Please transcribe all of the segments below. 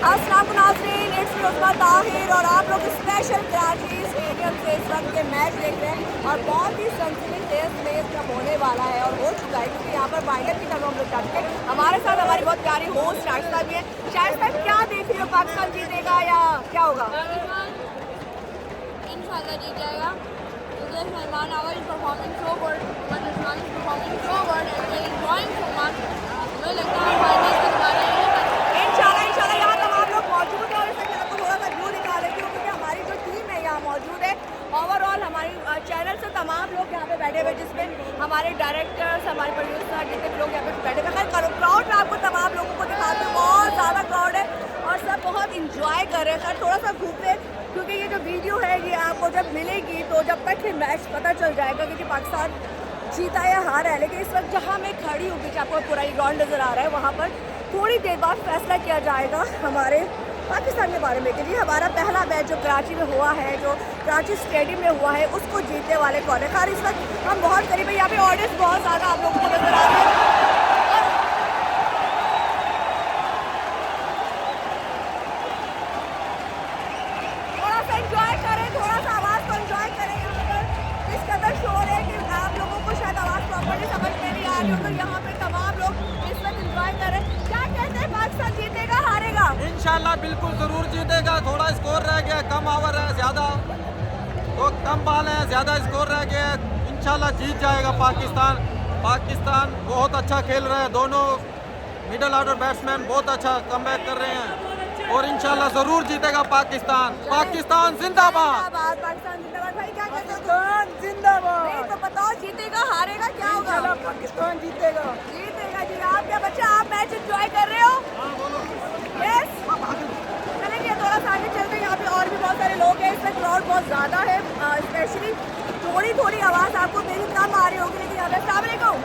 अस्सलाम नाज़रीन, it's me उस्मा ताहिर और आप लोग स्पेशल कराची स्टेडियम से इस वक्त के मैच देख रहे हैं और बहुत ही सनसनीखेज मैच जब होने वाला है और हो चुका है क्योंकि यहाँ पर फाइनल की तरफ हम लोग चलते हैं। हमारे साथ हमारी बहुत प्यारी होस्ट शाइस्ता भी है। शाइस्ता, क्या देख रही हो, पाकिस्तान जीतेगा या क्या होगा? इंशाल्लाह जीत जाएगा क्योंकि सलमान आवाज़ performance so good, but Usman की performance so good and we enjoying so much. मुझे लगता है फाइनल में दोबारा इंशाल्लाह यहाँ तमाम लोग मौजूद है और इस वक्त आपको थोड़ा सा व्यू दिखा देती हूँ क्योंकि हमारी जो टीम है यहाँ मौजूद है। ओवरऑल हमारी चैनल से तमाम लोग यहाँ पे बैठे हुए, जिसमें हमारे डायरेक्टर्स, हमारे प्रोड्यूसर, जितने भी लोग यहाँ पे बैठे हुए। खैर क्राउड में आपको तमाम लोगों को दिखाते हैं, बहुत ज़्यादा क्राउड है और सब बहुत इंजॉय कर रहे हैं। सर थोड़ा सा घूमते क्योंकि ये जो वीडियो है ये आपको जब मिलेगी तो जब तक ये मैच पता चल जाएगा क्योंकि पाकिस्तान जीता या हारा है। लेकिन इस वक्त जहाँ मैं खड़ी हूँ पीछे आपको पूरा ग्राउंड नज़र आ रहा है, वहाँ पर थोड़ी देर बाद फैसला किया जाएगा हमारे पाकिस्तान के बारे में कि जी हमारा पहला मैच जो कराची में हुआ है, जो कराची स्टेडियम में हुआ है, उसको जीतने वाले कौन है। खैर इस वक्त हम बहुत करीब है, यहाँ पे ऑडियंस बहुत ज़्यादा आप लोगों को नजर आ रही है। थोड़ा सा इंजॉय करें, थोड़ा सा आवाज़ को इंजॉय करें। यहाँ पर इस कदर शोर है कि आप लोगों को शायद आवाज़ प्रॉपर्ली समझ में नहीं आ रही हो, तो यहाँ पे तमाम लोग इस वक्त इंजॉय करें। क्या कहते हैं, पाकिस्तान जीतेगा हारेगा? इंशाल्लाह बिल्कुल ज़रूर जीतेगा। थोड़ा स्कोर रह गया, कम ओवर है, ज़्यादा तो कम बॉल है, ज़्यादा स्कोर रह गया। इंशाल्लाह जीत जाएगा पाकिस्तान। पाकिस्तान बहुत अच्छा खेल रहा है, दोनों मिडल ऑर्डर बैट्समैन बहुत अच्छा कमबैक कर रहे हैं और इंशाल्लाह ज़रूर जीतेगा पाकिस्तान। पाकिस्तान जिंदाबाद। पाकिस्तान जिंदाबाद। भाई क्या कहते हैं? पाकिस्तान जिंदाबाद। तो बताओ जीतेगा हारेगा क्या होगा? पाकिस्तान जीतेगा। जीतेगा जी। आप क्या बच्चे, आप मैच एंजॉय कर रहे हो? यस। चलेंगे थोड़ा सा आगे चलते हैं, यहाँ पे और भी बहुत सारे लोग हैं। इसमें क्राउड बहुत ज़्यादा है, स्पेशली थोड़ी आवाज़ आपको मेरी कम आ रही होगी, लेकिन यहाँ पे अस्सलाम वालेकुम।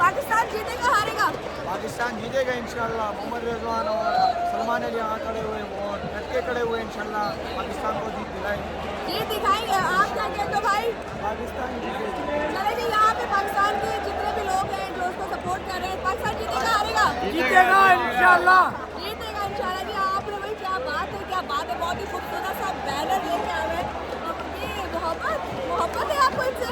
पाकिस्तान जीतेगा हारेगा? पाकिस्तान जीतेगा इंशाल्लाह। मोहम्मद रिजवान और सलमान अली यहाँ खड़े हुए और डटके खड़े हुए, इंशाल्लाह पाकिस्तान को जीत दिलाएंगे। जीत दिखाएंगे। आप क्या कहते हो भाई? पाकिस्तान जीतेगा। चले जी, यहाँ पे पाकिस्तान के जितने भी लोग हैं जो उसको सपोर्ट कर रहे हैं, पाकिस्तान जीतेगा हारेगा? जीतेगा इंशाल्लाह। जीतेगा इंशाल्लाह जी। आप लोग भाई क्या बात है, क्या बात है। बहुत ही खूबसूरत सा बैनर लेके आए हैं। मोहब्बत है आपको इनसे?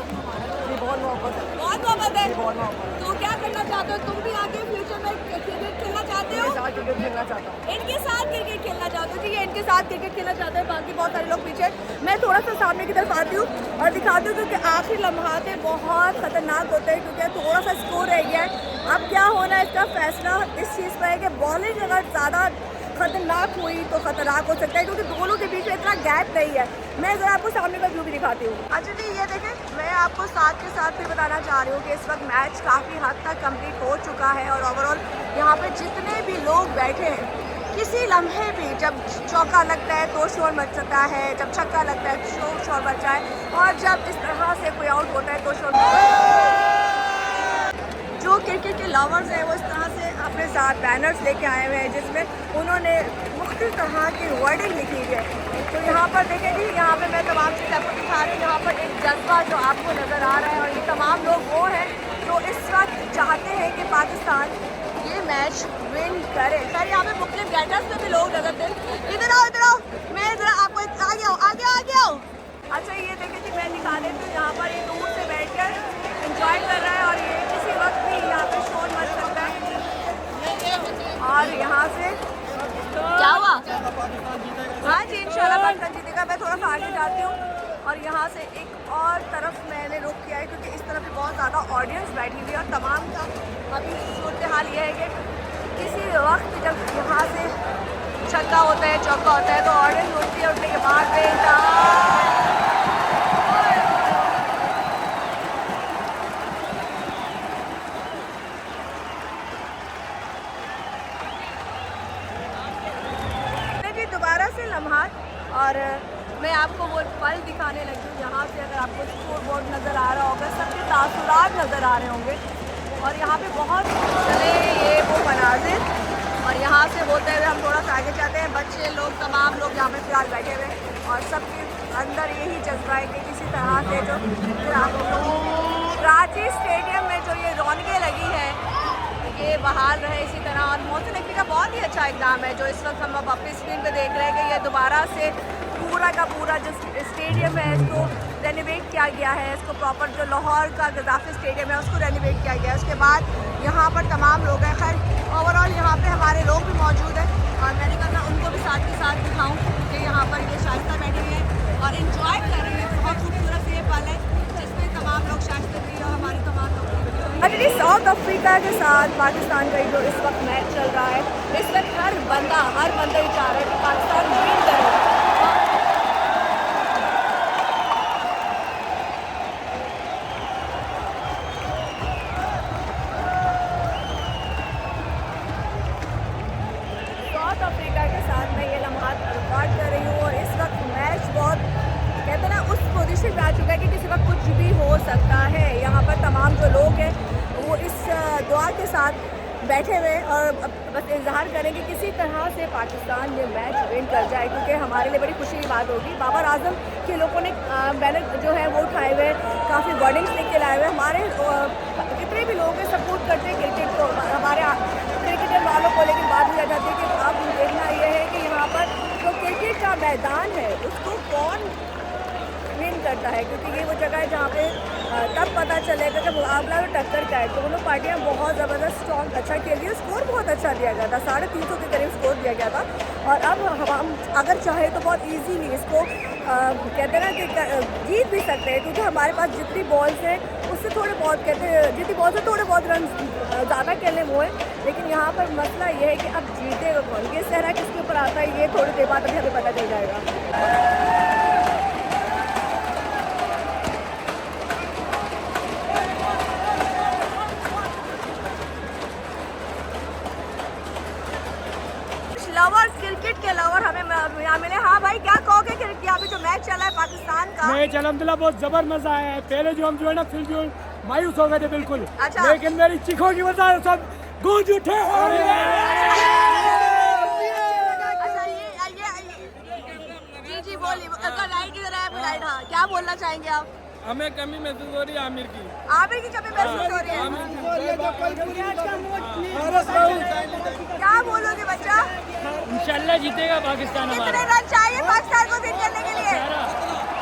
बहुत मोहब्बत है, बहुत मोहब्बत है। बहुत मोहब्बत। तो क्या करना चाहते हो, तुम भी आगे फ्यूचर में क्रिकेट खेलना चाहते हो? क्रिकेट खेलना चाहता हूँ। इनके साथ क्रिकेट खेलना चाहते हो? जी ये इनके साथ क्रिकेट खेलना चाहते हैं, बाकी बहुत सारे लोग पीछे। मैं थोड़ा सा सामने की तरफ आती हूँ और दिखाती हूँ क्योंकि आखिरी लम्हाते बहुत खतरनाक होते हैं क्योंकि थोड़ा सा स्कोर रह गया है। अब क्या होना है इसका फैसला इस चीज़ पर है कि बॉलिंग अगर ज़्यादा खतरनाक हुई तो खतरनाक हो सकता है क्योंकि दोनों के बीच में इतना गैप नहीं है। मैं ज़रा आपको सामने का व्यू भी दिखाती हूँ। अच्छा जी ये देखें, मैं आपको साथ के साथ भी बताना चाह रही हूँ कि इस वक्त मैच काफ़ी हद तक कंप्लीट हो चुका है और ओवरऑल यहाँ पे जितने भी लोग बैठे हैं, किसी लम्हे भी जब चौका लगता है तो शोर मचता है, जब छक्का लगता है शोर मचता है और जब इस तरह से कोई आउट होता है तो शोर। जो क्रिकेट के लवर्स हैं वो इस तरह से अपने साथ बैनर्स लेके आए हुए हैं जिसमें उन्होंने मुख्तलिफ तरह की वर्डिंग लिखी है। तो यहाँ पर देखें जी, यहाँ पे मैं तमाम चीज़ आपको दिखा रही हूँ। यहाँ पर एक जज्बा जो आपको नज़र आ रहा है और ये तमाम लोग वो हैं जो इस वक्त चाहते हैं कि पाकिस्तान ये मैच विन करे। सर यहाँ पे मुख्तलिफ गेटर्स में भी लोग नजर थे। इधर आओ, मैं ज़रा आपको आगे आओ। अच्छा ये देखें जी, मैं दिखा देती हूँ। यहाँ पर ये दूर से बैठ कर इंजॉय कर रहा है और ये किसी वक्त भी यहाँ पे शोर मच सकता है। और यहाँ से क्या हुआ? हाँ जी इंशाल्लाह पाकिस्तान जीतेगा। मैं थोड़ा सा आगे जाती हूँ और यहाँ से एक और तरफ मैंने रुक किया है क्योंकि इस तरफ भी बहुत ज़्यादा ऑडियंस बैठी हुई है और तमाम का अभी सूरत हाल ये है कि किसी वक्त जब यहाँ से छक्का होता है, चौका होता है तो ऑडियंस उठती है, उठने के बाद दोबारा से लम्हात और मैं आपको वो पल दिखाने लगी हूँ। यहाँ से अगर आपको स्कोर बोर्ड नज़र आ रहा होगा, सबके तासुरात नज़र आ रहे होंगे और यहाँ पे बहुत चले ये वो मनाजिर और यहाँ से होते हुए हम थोड़ा सा आगे जाते हैं। बच्चे लोग तमाम लोग यहाँ पे फिलहाल बैठे हुए और सबके अंदर यही जज्बा है कि किसी तरह से जो कराची स्टेडियम में जो ये रौनकें लगी है ये बहाल रहे इसी तरह। और मोहसिन नकवी का बहुत ही अच्छा इकदाम है जो इस वक्त हम अब अपनी स्क्रीन पे देख रहे हैं कि ये दोबारा से पूरा का पूरा जो स्टेडियम है इसको रेनोवेट किया गया है। इसको प्रॉपर जो लाहौर का गद्दाफी स्टेडियम है उसको रेनोवेट किया गया है। उसके बाद यहाँ पर तमाम लोग हैं। खैर ओवरऑल यहाँ पे हमारे लोग भी मौजूद हैं और मैंने कहा मैं उनको भी साथ के साथ दिखाऊँ कि यहाँ पर ये शाइस्ता बैठी हुई है और इन्जॉय कर रही है। बहुत खूबसूरत ये पल है जिसमें तमाम लोग शाइस्ता भी और हमारे तमाम लोग अभी साउथ अफ्रीका के साथ पाकिस्तान का जो इस वक्त मैच चल रहा है, इस वक्त हर बंदा ही चाह रहा है कि पाकिस्तान विन करे। साउथ अफ्रीका के साथ मैं ये लम्हात रिकॉर्ड कर रही हूँ और इस वक्त मैच बहुत कहते हैं ना उस पोजीशन में आ चुका है कि किसी वक्त कुछ भी हो सकता है। यहाँ पर तमाम जो लोग हैं वो इस दुआ के साथ बैठे हुए और बस इजहार करें कि किसी तरह से पाकिस्तान ये मैच विन कर जाए, क्योंकि हमारे लिए बड़ी खुशी की बात होगी। बाबर आजम के लोगों ने बैनर जो है वो उठाए हुए, काफ़ी वर्डिंग्स लिख के लाए हुए। हमारे कितने भी लोग हैं सपोर्ट करते हैं क्रिकेट को, हमारे क्रिकेटर वालों को, लेकिन बात यह जाती है कि अब देखना ये है कि यहाँ पर जो क्रिकेट का मैदान है उसको कौन विन करता है, क्योंकि ये वो जगह है जहाँ पे तब पता चलेगा कि मुकाबला और टक्कर का है। दोनों पार्टियाँ बहुत ज़बरदस्त स्ट्रॉन्ग अच्छा खेल रही है। स्कोर बहुत अच्छा दिया गया था, 350 के करीब स्कोर दिया गया था और अब हम अगर चाहे तो बहुत इजीली इसको कहते हैं ना कि जीत भी सकते हैं, क्योंकि हमारे पास जितनी बॉल्स हैं उससे थोड़े बहुत कहते हैं जितनी बॉल से थोड़े बहुत रन ज़्यादा खेलने वो है। लेकिन यहाँ पर मसला ये है कि अब जीतेगा कौन, ये सहरा किसके ऊपर आता है ये थोड़ी देर बाद अभी हमें पता चल जाएगा। लवर क्रिकेट के लवर हमें यहाँ मिले। हाँ भाई क्या कहोगे कि यहाँ पे जो मैच चला है पाकिस्तान का? मैच अल्हम्दुलिल्लाह बहुत जबर मजा आया है। पहले जो हम जो है ना फिर जो मायूस हो गए थे बिल्कुल। अच्छा। लेकिन मेरी चीखों की वजह से सब गूंज उठे। जी बोलिए, राइट इधर है, राइट। हाँ क्या बोलना चाहेंगे आप? हमें कमी महसूस हो रही है आमिर की। आमिर की कमी महसूस हो रही है? क्या बोलोगे बच्चा? इंशाल्लाह जीतेगा पाकिस्तान कितने हमारा। रन चाहिए पाकिस्तान को विन करने के लिए?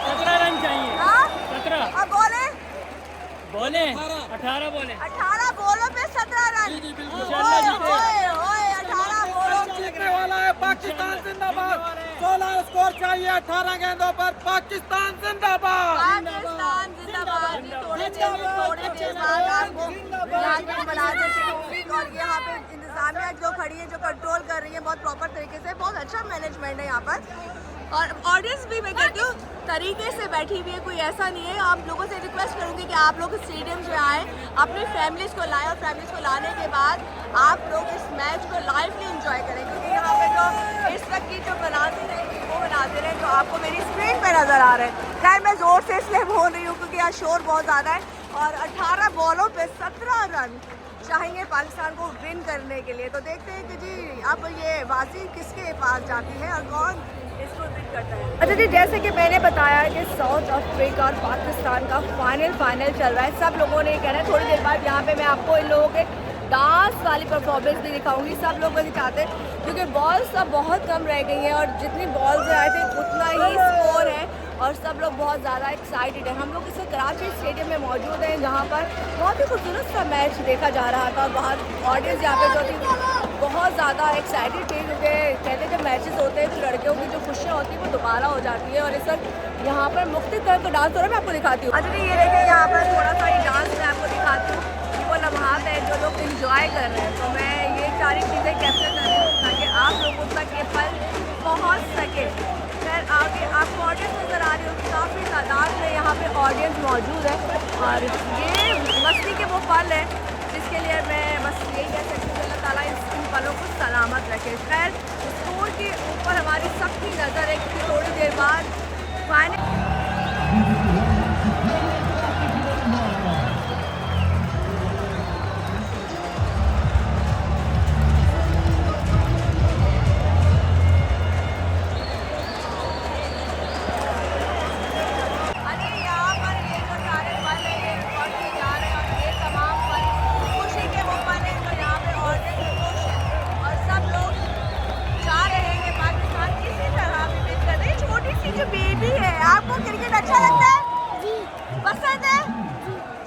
17 रन चाहिए। हाँ 17 अब बोले 18 बोले 18 बॉलों पे 17 रन। इंशाल्लाह जीतेगा। ओए 18 बॉलों जीतने वाला है पाकिस्तान जिंदाबाद। 16 स्कोर चाहिए 18 गेंदों पर। पाकिस्तान जिंदाबाद। पाकिस्तान जिंदाबाद। थोड़े देर बाद आपको यहाँ के मुलाजिम से पब्लिक और यहाँ पे इंतजामिया जो खड़ी है, जो कंट्रोल कर रही है बहुत प्रॉपर तरीके से, बहुत अच्छा मैनेजमेंट है यहाँ पर। और ऑडियंस भी मैं कहती हूँ तरीके से बैठी हुई है, कोई ऐसा नहीं है। आप लोगों से रिक्वेस्ट करूँगी कि आप लोग स्टेडियम में आए, अपनी फैमिलीज़ को लाएं और फैमिलीज़ को लाने के बाद आप लोग इस मैच को लाइवली एंजॉय करें, क्योंकि यहाँ पे जो इस वक्त की जो मनाजिर है वो मनाजिर हैं जो आपको मेरी स्क्रीन पे नज़र आ रहे हैं। खैर मैं ज़ोर से इसलिए बोल रही हूँ क्योंकि यहाँ शोर बहुत ज़्यादा है। और 18 बॉलों पे 17 रन चाहिए पाकिस्तान को विन करने के लिए। तो देखते हैं कि जी अब ये बाजी किसके पास जाती है और कौन इसको विन करता है। अच्छा जी, जैसे कि मैंने बताया कि साउथ अफ्रीका और पाकिस्तान का फाइनल चल रहा है। सब लोगों ने ये कहना है, थोड़ी देर बाद यहाँ पे मैं आपको इन लोगों के डांस वाली परफॉर्मेंस भी दिखाऊंगी। सब लोग वही चाहते हैं क्योंकि बॉल्स अब बहुत कम रह गई हैं और जितनी बॉल्स आए थे उतना ही स्कोर है और सब लोग बहुत ज़्यादा एक्साइटेड हैं। हम लोग इस कराची स्टेडियम में मौजूद हैं जहाँ पर बहुत ही खूबसूरत सा मैच देखा जा रहा था। बहुत ऑडियंस यहाँ पे जो थी बहुत ज़्यादा एक्साइटेड थी, क्योंकि कहते हैं जब मैचेस होते हैं तो लड़कियों की जो खुशियाँ होती हैं वो दोबारा हो जाती है। और इस वक्त यहाँ पर मुख्तलिफ तरह का डांस हो रहा है, मैं आपको दिखाती हूँ। अच्छा जी, ये देखिए यहाँ पर थोड़ा सा ही डांस मैं आपको दिखाती हूँ। वो लम्हात है जो लोग इंजॉय कर रहे हैं, तो मैं ये सारी चीज़ें कैप्चर कर रही हूँ ताकि आप लोगों तक ये पल पहुँच सके। खैर आगे आपको ऑडियंस नज़र आ रही होगी, काफ़ी तादाद में यहाँ पे ऑडियंस मौजूद है और ये मस्ती के वो पल है जिसके लिए मैं बस यही कह सकती हूँ अल्लाह ताला इन पलों को सलामत रखे। खैर स्कोर के ऊपर हमारी सबकी नज़र है क्योंकि थोड़ी देर बाद फाइनल को क्रिकेट अच्छा लगता है? जी। पसंद है?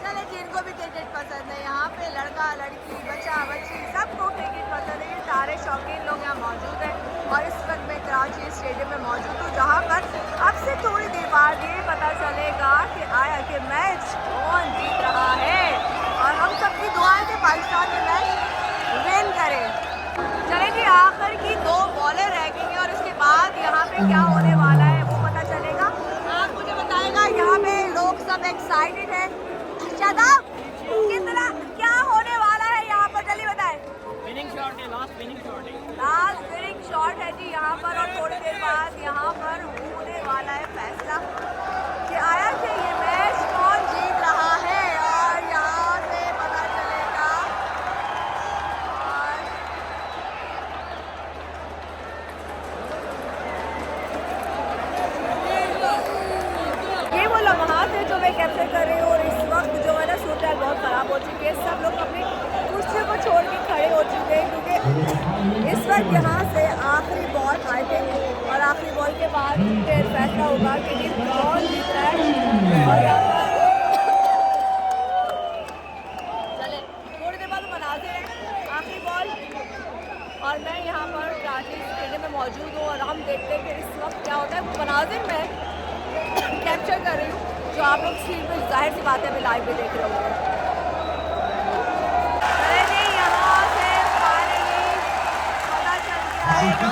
चले जिनको भी क्रिकेट पसंद है, यहाँ पे लड़का लड़की बच्चा बच्ची सबको क्रिकेट पसंद है। ये सारे शौकीन लोग यहाँ मौजूद हैं और इस वक्त मैं कराची स्टेडियम में मौजूद हूँ, जहाँ पर अब से थोड़ी देर बाद ये पता चलेगा कि आया कि मैच कौन जीत रहा है। और हम सबकी दुआएं कि पाकिस्तान में मैच विन करे। चले जी, आखिर की 2 बॉलें रह गई हैं और इसके बाद यहाँ पे क्या होने वाला है वो पता चलेगा। आप मुझे बताएगा, यहाँ पे लोग सब एक्साइटेड है। शादाब, कितना क्या होने वाला है यहाँ पर, जल्दी बताएं। विनिंग शॉट है, लास्ट विनिंग शॉट है। लास्ट विनिंग शॉट है जी यहाँ पर, और थोड़ी देर बाद यहाँ पर होने वाला है फैसला कि आया कि ये मैच कौन जीत रहा है, और यहाँ से पता चलेगा। और ये वो लम्हात है जो मैं कैप्चर कर रही हूँ, और इस वक्त जो है ना सूरत बहुत ख़राब हो चुकी है। सब लोग अपनी कुर्सियों को छोड़ के खड़े हो चुके हैं, क्योंकि इस वक्त यहाँ से आखिरी बॉल आई थिंक, और आखिरी बॉल के बाद फिर फैसला होगा कि कौन जीत रहा है। और यहाँ पर चले थोड़ी देर बाद मनाजिर है, आखिरी बॉल, और मैं यहाँ पर कराची स्टेडियम में मौजूद हूँ और हम देखते हैं कि इस वक्त क्या होता है। वो मनाजिर में कैप्चर कर रही हूँ जो आप लोग स्क्रीन पर जाहिर सी बात है अभी लाइव में देख रहे होंगे। अरे यहाँ से फाइनली पता चल गया है कि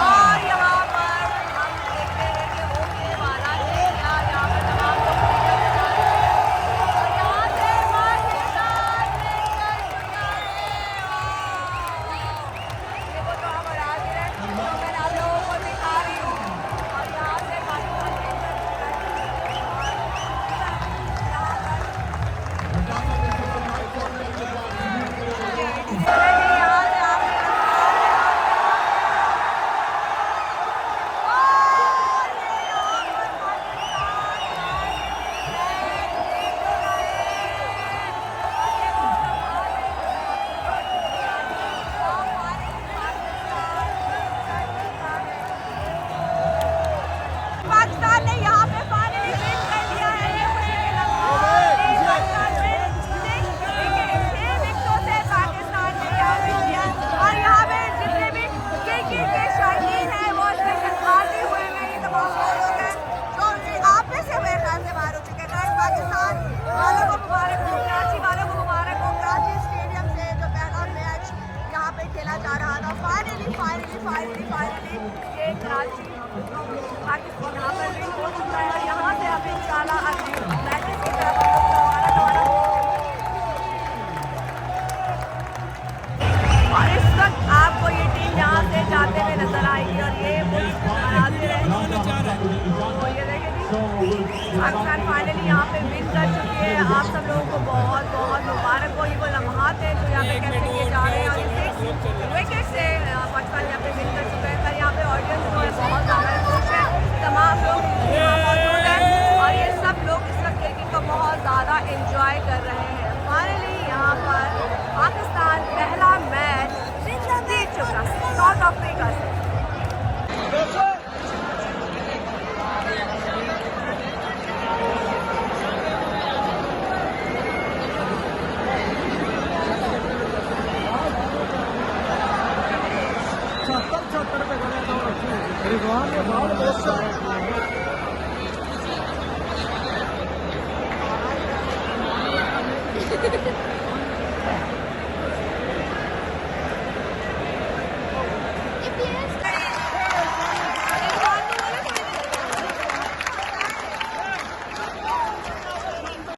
और यहाँ पर हम देखते हैं कि होने वाला है क्या। यहाँ पर तमाम लोग और यहाँ से पाकिस्तान निकल चुका है। ये वो तो हम मनाजिर है जो मैं आप लोगों को दिखा रही हूँ, और यहाँ से पाकिस्तान निकल चुका है। पाकिस्तान ने यहाँ पे फाइनली विन कर लिया है। ये खुशी के लम्हात पाकिस्तान ने 6 विकेटों से पाकिस्तान ने यहाँ पे किया, और यहाँ पे जितने भी क्रिकेट के शौकीन हैं वो इसमें शर्माते हुए हैं। ये तमाम लोग हैं जो आप में से मेरे ख्याल से बाहर हो चुके हैं। पाकिस्तान वालों को मुबारक हो, कराची वालों को मुबारक हो। कराची स्टेडियम से जो पहला मैच यहाँ पे खेला जा रहा था, फाइनली ये कराची पाकिस्तान यहाँ पर विन हो चुका है। और यहाँ से अब इंशाल्लाह अगले मैचेस की तरफ हम लोग और इस वक्त आपको ये टीम यहाँ से जाते हुए नजर आएगी, और ये मनाजिर है। तो ये देखेंगे पाकिस्तान फाइनली यहाँ पे विन कर चुकी है। आप सब लोगों को बहुत बहुत मुबारक हो। ये वो लम्हात हैं जो यहाँ पे कैप्चर किए जा रहे हैं, और ये 6 विकेट से पाकिस्तान यहाँ पे विन कर चुका है। पर यहाँ पे ऑडियंस जो है बहुत ज़्यादा खुश है, तमाम लोग यहाँ मौजूद हैं, और ये सब लोग इस वक्त क्रिकेट को बहुत ज़्यादा इंजॉय कर रहे हैं। फाइनली यहाँ पर पाकिस्तान पहला मैच जीत चुका है साउथ अफ्रीका से। रिजवान ने बहुत